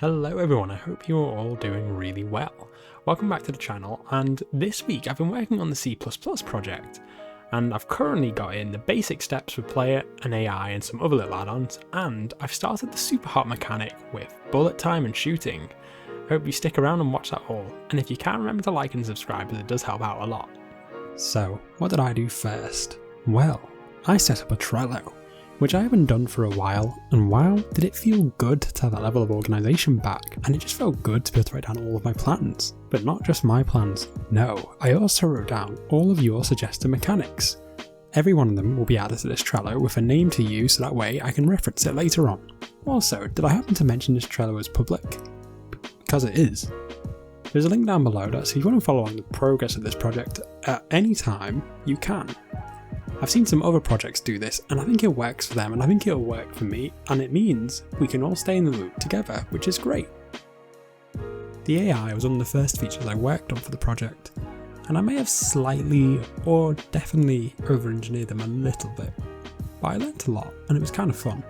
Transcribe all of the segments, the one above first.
Hello everyone, I hope you're all doing really well. Welcome back to the channel, and this week I've been working on the C++ project, and I've currently got in the basic steps for player and AI and some other little add-ons, and I've started the SuperHOT mechanic with bullet time and shooting. I hope you stick around and watch that all, and if you can, remember to like and subscribe as it does help out a lot. So, what did I do first? Well, I set up a Trello, which I haven't done for a while, and wow, did it feel good to have that level of organisation back, and it just felt good to be able to write down all of my plans. But not just my plans, no, I also wrote down all of your suggested mechanics. Every one of them will be added to this Trello with a name to use so that way I can reference it later on. Also, did I happen to mention this Trello is public? Because it is. There's a link down below that, so if you want to follow on the progress of this project at any time, you can. I've seen some other projects do this, and I think it works for them, and I think it'll work for me, and it means we can all stay in the loop together, which is great. The AI was one of the first features I worked on for the project, and I may have slightly or definitely over-engineered them a little bit, but I learnt a lot, and it was kind of fun.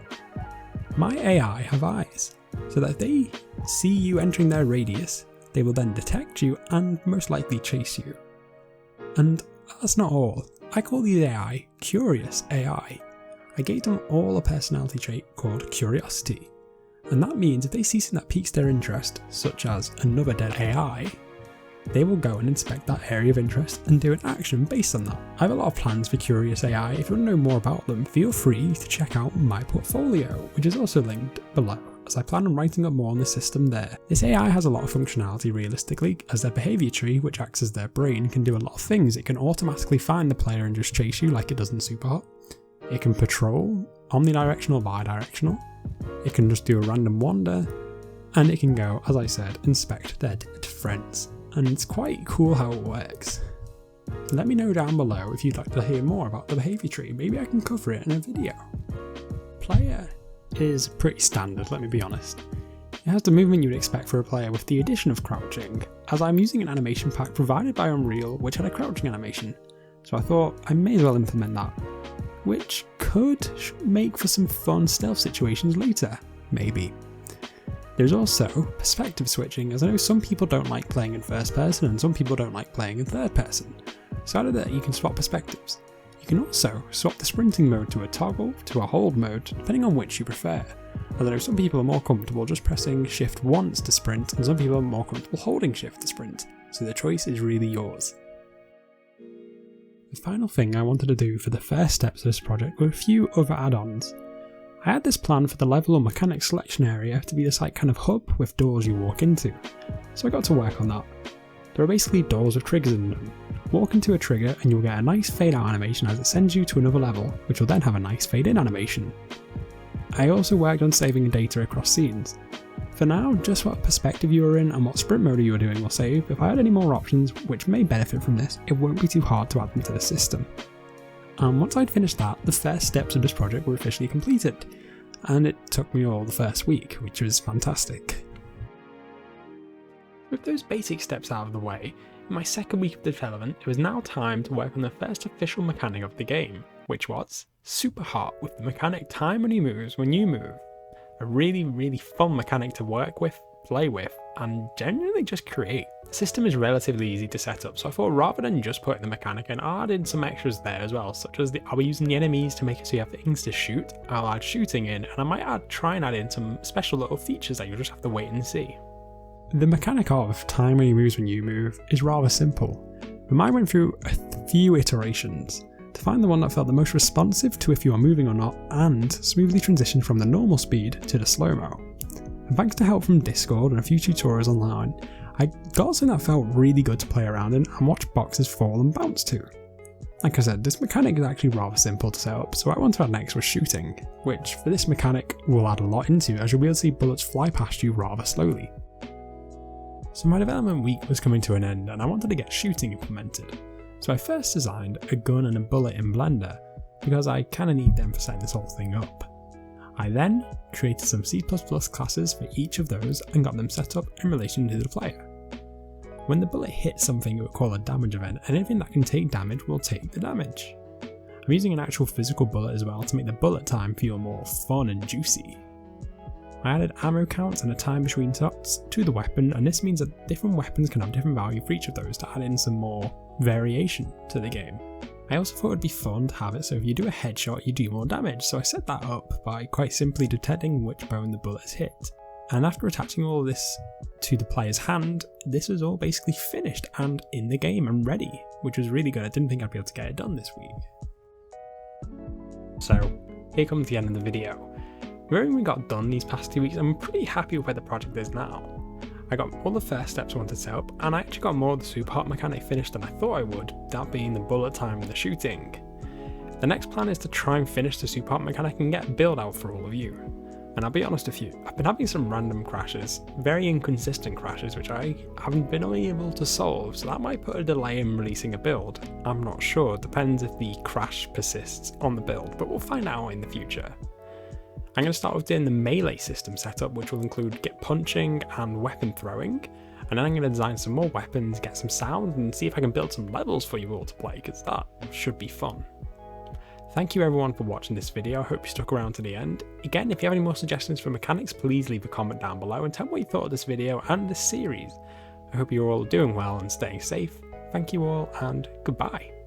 My AI have eyes, so that if they see you entering their radius, they will then detect you and most likely chase you. And that's not all. I call these AI Curious AI. I gave them all a personality trait called Curiosity, and that means if they see something that piques their interest, such as another dead AI, they will go and inspect that area of interest and do an action based on that. I have a lot of plans for Curious AI. If you want to know more about them, feel free to check out my portfolio, which is also linked below, as I plan on writing up more on the system there. This AI has a lot of functionality realistically, as their behaviour tree, which acts as their brain, can do a lot of things. It can automatically find the player and just chase you like it does in SuperHOT. It can patrol, omnidirectional, bidirectional. It can just do a random wander, and it can go, as I said, inspect their dead friends. And it's quite cool how it works. Let me know down below if you'd like to hear more about the behaviour tree. Maybe I can cover it in a video. Player is pretty standard, let me be honest. It has the movement you'd expect for a player with the addition of crouching, as I'm using an animation pack provided by Unreal which had a crouching animation, so I thought I may as well implement that, which could make for some fun stealth situations later, maybe. There's also perspective switching, as I know some people don't like playing in first person and some people don't like playing in third person, so out of that you can swap perspectives. You can also swap the sprinting mode to a toggle to a hold mode, depending on which you prefer. I know some people are more comfortable just pressing shift once to sprint, and some people are more comfortable holding shift to sprint, so the choice is really yours. The final thing I wanted to do for the first steps of this project were a few other add-ons. I had this plan for the level or mechanic selection area to be this kind of hub with doors you walk into, so I got to work on that. There are basically doors with triggers in them. Walk into a trigger and you'll get a nice fade out animation as it sends you to another level, which will then have a nice fade in animation. I also worked on saving data across scenes. For now, just what perspective you are in and what sprint mode you are doing will save. If I had any more options which may benefit from this, it won't be too hard to add them to the system. And once I'd finished that, the first steps of this project were officially completed, and it took me all the first week, which was fantastic. With those basic steps out of the way, in my second week of development, it was now time to work on the first official mechanic of the game, which was SuperHOT, with the mechanic time only moves when you move. A really fun mechanic to work with, play with, and generally just create. The system is relatively easy to set up, so I thought rather than just putting the mechanic in, I'll add in some extras there as well, such as I'll be using the enemies to make it so you have things to shoot, I'll add shooting in, and I might try and add in some special little features that you'll just have to wait and see. The mechanic of time only moves when you move is rather simple, but mine went through a few iterations to find the one that felt the most responsive to if you are moving or not, and smoothly transitioned from the normal speed to the slow-mo. And thanks to help from Discord and a few tutorials online, I got something that felt really good to play around in and watch boxes fall and bounce to. Like I said, this mechanic is actually rather simple to set up, so what I want to add next was shooting, which for this mechanic will add a lot into, as you'll be able to see bullets fly past you rather slowly. So my development week was coming to an end and I wanted to get shooting implemented. So I first designed a gun and a bullet in Blender, because I kinda need them for setting this whole thing up. I then created some C++ classes for each of those and got them set up in relation to the player. When the bullet hits something, it will call a damage event, and anything that can take damage will take the damage. I'm using an actual physical bullet as well to make the bullet time feel more fun and juicy. I added ammo counts and a time between shots to the weapon, and this means that different weapons can have different value for each of those to add in some more variation to the game. I also thought it'd be fun to have it so if you do a headshot you do more damage, so I set that up by quite simply detecting which bone the bullet has hit. And after attaching all of this to the player's hand, this was all basically finished and in the game and ready, which was really good. I didn't think I'd be able to get it done this week. So here comes the end of the video. Everything got done these past 2 weeks, I'm pretty happy with where the project is now. I got all the first steps I wanted to set up, and I actually got more of the SuperHOT mechanic finished than I thought I would, that being the bullet time and the shooting. The next plan is to try and finish the SuperHOT mechanic and get a build out for all of you. And I'll be honest with you, I've been having some random crashes, very inconsistent crashes which I haven't been able to solve, so that might put a delay in releasing a build. I'm not sure, it depends if the crash persists on the build, but we'll find out in the future. I'm going to start with doing the melee system setup, which will include get punching and weapon throwing, and then I'm going to design some more weapons, get some sound, and see if I can build some levels for you all to play, because that should be fun. Thank you everyone for watching this video, I hope you stuck around to the end. Again, if you have any more suggestions for mechanics, please leave a comment down below and tell me what you thought of this video and this series. I hope you're all doing well and staying safe. Thank you all, and goodbye.